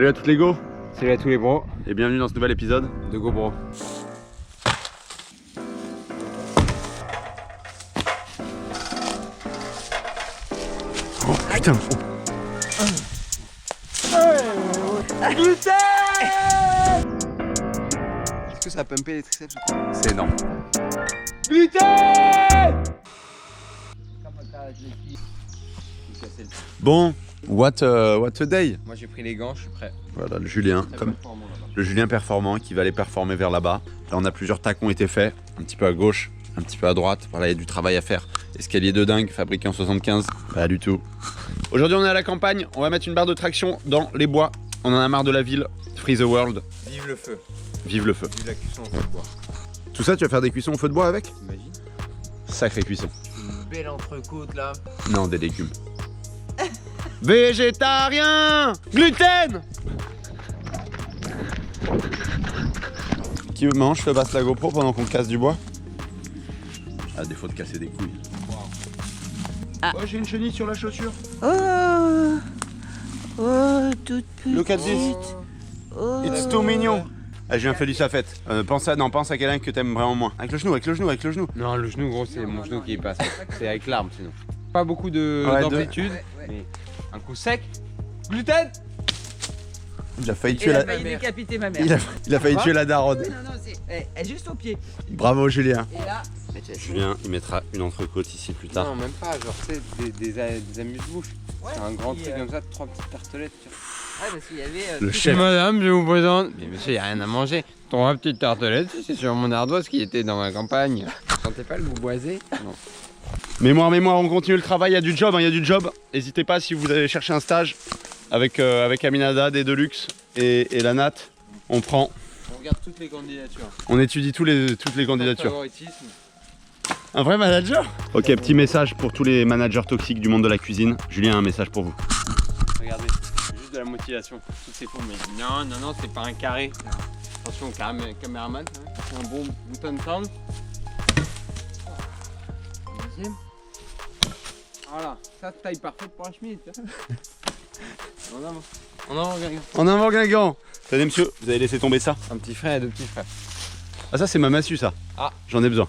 Salut à toutes les go. Salut à tous les bros. Et bienvenue dans ce nouvel épisode de Go Bro. Oh putain. Gluten. Est-ce que ça a pumpé les triceps? C'est énorme. Gluten. Bon, what a day. Moi j'ai pris les gants, je suis prêt. Voilà le Julien, comme le Julien performant qui va aller performer vers là-bas. Là on a plusieurs tas qui ont été faits, un petit peu à gauche, un petit peu à droite. Voilà, il y a du travail à faire. Escalier de dingue, fabriqué en 75, pas du tout. Aujourd'hui on est à la campagne, on va mettre une barre de traction dans les bois. On en a marre de la ville, free the world. Vive le feu. Vive le feu. Vive la cuisson au feu de bois. Tout ça tu vas faire des cuissons au feu de bois avec? Imagine. Sacré cuisson. Une belle entrecôte là. Non, des légumes. Végétarien! Gluten! Qui mange le basse la GoPro pendant qu'on casse du bois? À défaut de casser des couilles. Ah. Oh, j'ai une chenille sur la chaussure. Oh, oh, toute petite. Look at this. Oh. It's too mignon. Ah, j'ai fait du sa fête. Pense à quelqu'un que t'aimes vraiment moins. Avec le genou, avec le genou, avec le genou. Non, le genou gros, c'est mon genou qui passe. C'est avec l'arme sinon. Pas beaucoup d'amplitude, mais un coup sec. Gluten. Il a failli Il tuer a la... failli décapiter ma mère. Il a failli tuer la daronne. Non, elle est juste au pied. Bravo Julien. Et là, Julien, il mettra une entrecôte ici plus tard. Non, même pas, genre tu sais, des amuse-bouches. ouais, C'est un grand puis, truc comme ça, 3 petites tartelettes. Tu vois. ouais, parce qu'il y avait. Le chef. Madame, je vous présente. Mais monsieur, il n'y a rien à manger. 3 petites tartelettes, c'est sur mon ardoise qui était dans ma campagne. Vous sentez pas le goût boisé? Non. Mémoire, on continue le travail, il y a du job, il y a du job. N'hésitez pas si vous allez chercher un stage avec Aminada, des Deluxe et la Nat. On prend, On regarde toutes les candidatures. on étudie toutes les candidatures. Favoritisme. Un vrai manager? Ok, petit message pour tous les managers toxiques du monde de la cuisine. Julien a un message pour vous. Regardez, c'est juste de la motivation. Tout c'est faux, mais non, c'est pas un carré. Attention, caméraman, un bon bouton de sound. Deuxième. Voilà, ça taille parfaite pour un chemise. En avant. En avant, Guingamp. En avant Guingamp. Tenez monsieur, vous avez laissé tomber ça? Un petit frère et deux petits frères. Ah ça c'est ma massue ça. Ah. J'en ai besoin.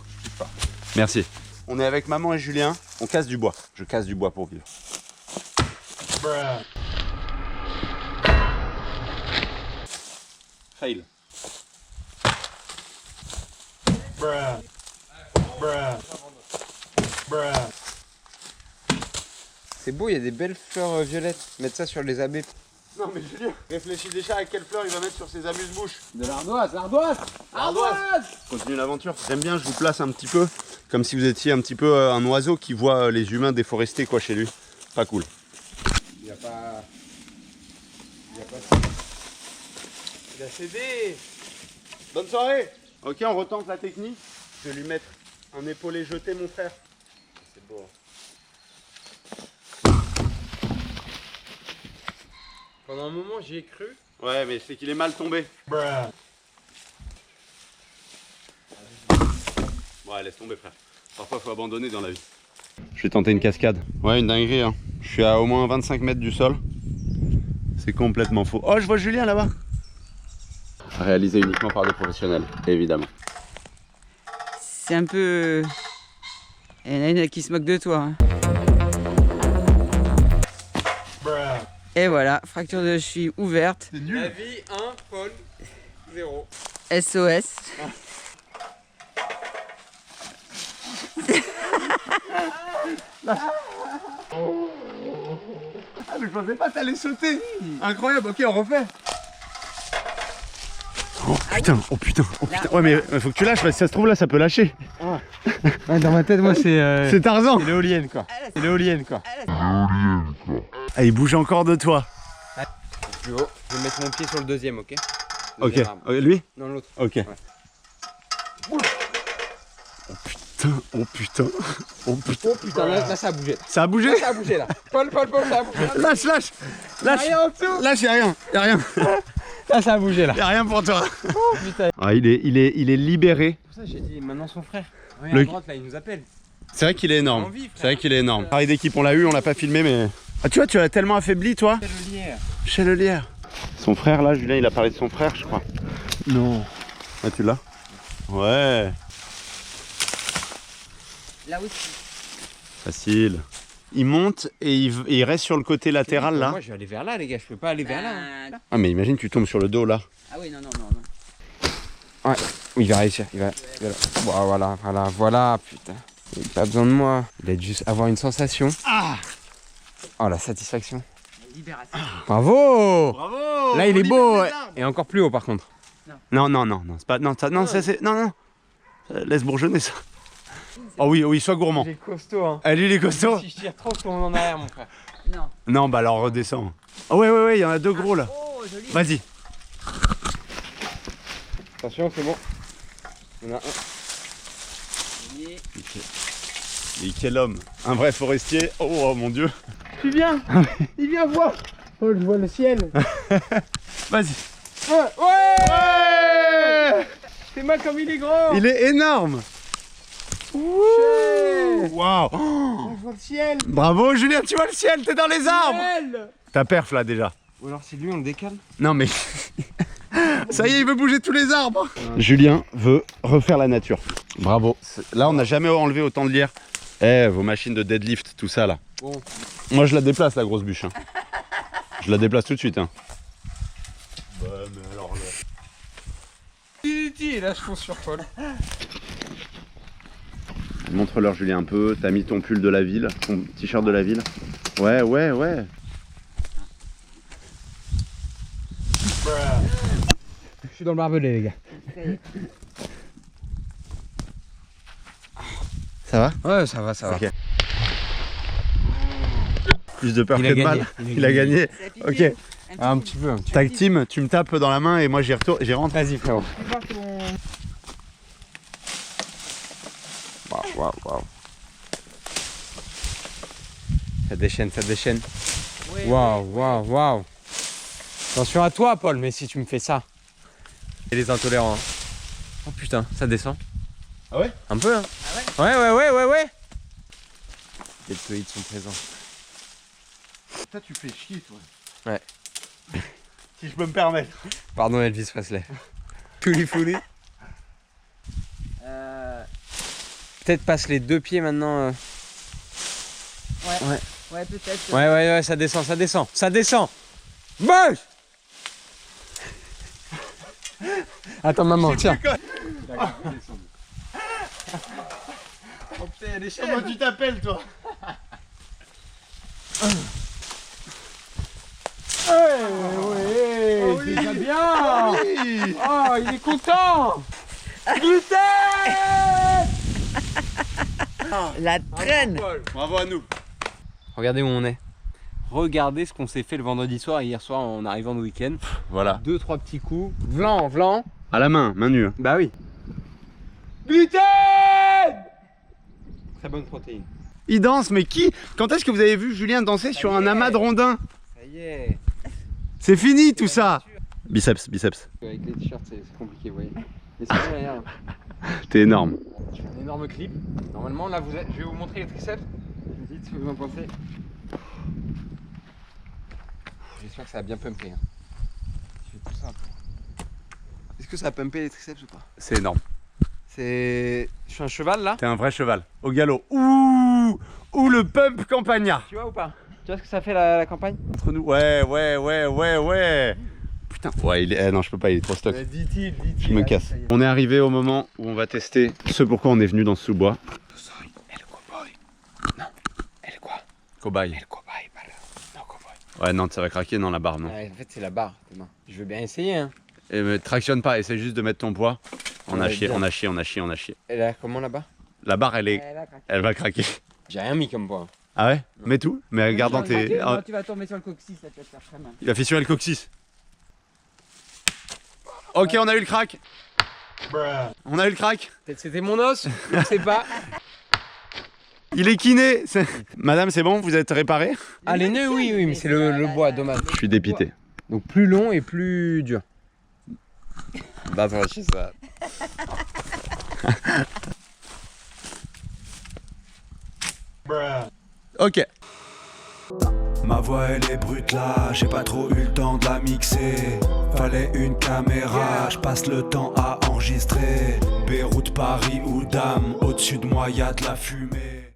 Merci. On est avec maman et Julien, on casse du bois. Je casse du bois pour vivre. Fail. C'est beau, il y a des belles fleurs violettes. Mettre ça sur les abbés. Non mais Julien, réfléchis déjà à quelle fleur il va mettre sur ses amuse-bouches. De l'ardoise, l'ardoise. Continue l'aventure. J'aime bien, je vous place un petit peu comme si vous étiez un petit peu un oiseau qui voit les humains déforestés quoi chez lui. Pas cool. Il a pas... Il a cédé. Bonne soirée. Ok, on retente la technique. Je vais lui mettre un épaulé jeté mon frère. C'est beau. Pendant un moment, j'y ai cru. Ouais, mais c'est qu'il est mal tombé. Ouais, laisse tomber frère. Parfois faut abandonner dans la vie. Je vais tenter une cascade. Ouais, une dinguerie hein. Je suis à au moins 25 mètres du sol. C'est complètement faux. Oh, je vois Julien là-bas. Réalisé uniquement par des professionnels, évidemment. C'est un peu. Il y en a une qui se moque de toi. Hein. Et voilà, fracture de cheville ouverte. C'est La vie 1, Paul 0. SOS. Ah, mais je pensais pas que t'allais sauter. Incroyable, ok, on refait. Oh putain, oh putain, oh putain. Ouais, mais faut que tu lâches, parce que si ça se trouve là, ça peut lâcher. Ouais, dans ma tête, moi, c'est C'est Tarzan. l'éolienne, quoi. C'est l'éolienne, quoi. Ah, il bouge encore de toi. Plus haut. Je vais mettre mon pied sur le deuxième, ok? Ok, Deuxième arbre. lui? Non, l'autre. Ok. Ouais. Oh putain, oh putain, oh putain. Oh putain, là, ça a bougé. Ça a bougé? Là, ça a bougé, là. Paul, ça a bougé. Lâche, lâche, lâche. Rien en dessous. Lâche, y'a rien, y'a rien. Là, ça a bougé, là. Y'a rien pour toi. Oh putain. Ah, il est libéré. C'est pour ça que j'ai dit, maintenant son frère. Ouais, Le- à droite, là, il nous appelle. C'est vrai qu'il est énorme. Envie, frère. C'est vrai qu'il est énorme. Pareil d'équipe, on l'a eu, on l'a pas filmé, mais. Ah, tu vois, tu l'as tellement affaibli, toi. C'est le lierre. Chalelière. Son frère là, Julien, il a parlé de son frère, je crois. Non. Ah, tu l'as? Ouais. Là aussi. Facile. Il monte et il reste sur le côté latéral là. Moi je vais aller vers là les gars, je peux pas aller vers là. Ah mais imagine tu tombes sur le dos là. Ah oui, non. Ouais, il va réussir, il va. Voilà, putain. Il n'a pas besoin de moi. Il a juste avoir une sensation. Ah oh la satisfaction. Libération. Bravo. Bravo. Là il est beau et encore plus haut par contre. Non, c'est pas. Non, c'est. Non. Laisse bourgeonner ça. Oh oui, sois gourmand. Il est costaud hein. Allez, il est costaud. Si je tire trop, je tombe en arrière mon frère. Non. Non, bah alors redescends. Oh ouais, il y en a 2 gros là. Oh, joli. Vas-y. Attention, c'est bon. Il y en a un. Joli. Et quel homme. Un vrai forestier. Oh mon dieu. Tu viens. Il vient voir. Oh, je vois le ciel. Vas-y. Ouais. C'est mal comme il est gros. Il est énorme. Waouh. Je vois le ciel. Bravo Julien, tu vois le ciel, t'es dans les arbres. T'as perf là déjà. Ou alors c'est lui, on le décale. Non mais... Ça y est, il veut bouger tous les arbres. Julien veut refaire la nature. Bravo. Là, on n'a jamais enlevé autant de lierre. Eh, vos machines de deadlift, tout ça là. Bon. Moi, je la déplace, la grosse bûche. Hein. Je la déplace tout de suite. Hein. Bah, mais alors là... Et là, je fonce sur Paul. Montre-leur, Julien, un peu. T'as mis ton pull de la ville, ton t-shirt de la ville. Ouais. Je suis dans le barbelé, les gars. Ça va? Ouais, ça va. Ok. Plus de peur Il que a de gagné. mal. Il a gagné. Ça a piqué. Ok. Un petit peu. Tag team, tu me tapes dans la main et moi j'y retourne. J'y rentre. Vas-y, frérot. Tu vois ton... Waouh. Ça déchaîne. Ouais, Waouh. Attention à toi, Paul, mais si tu me fais ça. Et les intolérants. Hein. Oh putain, ça descend. Ah ouais? Un peu, hein. Ah ouais? Ouais. Les feuilles sont présents. Toi, tu fais chier, toi. Ouais. Si je peux me permettre. Pardon, Elvis Presley. Fouli. Peut-être passe les 2 pieds maintenant. Ouais, peut-être. Ouais, ça descend. Bouge. Attends, maman, tiens. Oh putain, comment tu t'appelles, toi? Ouais, c'est déjà bien. Oui. Oh, il est content. Gluten. La traîne. Bravo à nous. Regardez où on est. Regardez ce qu'on s'est fait le vendredi soir et hier soir en arrivant de week-end. Voilà. 2-3 petits coups. Vlan. À la main nu. Bah oui. Gluten. Très bonne protéine. Il danse, mais qui? Quand est-ce que vous avez vu Julien danser sur un amas de rondins? Ça y est. C'est fini tout ça. Biceps. Avec les t-shirts, c'est compliqué, vous voyez. Mais c'est bien derrière. T'es énorme. Je fais un énorme clip. Normalement, là, je vais vous montrer les triceps. Vous dites ce que vous en pensez. J'espère que ça a bien pumpé. Hein. Je fais tout ça. Est-ce que ça a pumpé les triceps ou pas? C'est énorme. Je suis un cheval là. T'es un vrai cheval. Au galop. Ouh le pump campagnard. Tu vois ou pas? Tu vois ce que ça fait la campagne? Entre nous. Ouais. Putain. Ouais, non, je peux pas, il est trop stock. Dit-il. Je me casse. On est arrivé au moment où on va tester ce pourquoi on est venu dans ce sous-bois. Et le cow-boy. Non. Et le quoi? Cobaye. Et le cow-boy, pas le. Non, cow-boy. Ouais, non, ça va craquer dans la barre, non. Ouais, en fait, c'est la barre. Demain. Je veux bien essayer. Hein. Et mais tractionne pas, essaie juste de mettre ton poids. On a Ouais, chié. Et là, comment là-bas? La barre, elle va craquer. J'ai rien mis comme poids. Ah ouais? Mets tout, mais regarde dans tes... Non, tu vas tomber sur le coccyx, ça tu vas te faire très mal. Il va fissurer le coccyx. Ok, on a eu le crack. On a eu le crack. Peut-être c'était mon os, je sais pas. Il est kiné. Madame, c'est bon, vous êtes réparé? Ah, les nœuds, oui, mais c'est le bois, dommage. Je suis dépité. Donc plus long et plus dur. That's what she said. Ok. Ma voix elle est brute là, j'ai pas trop eu le temps de la mixer. Fallait une caméra, je passe le temps à enregistrer. Beyrouth, Paris ou Dame, au-dessus de moi y'a de la fumée.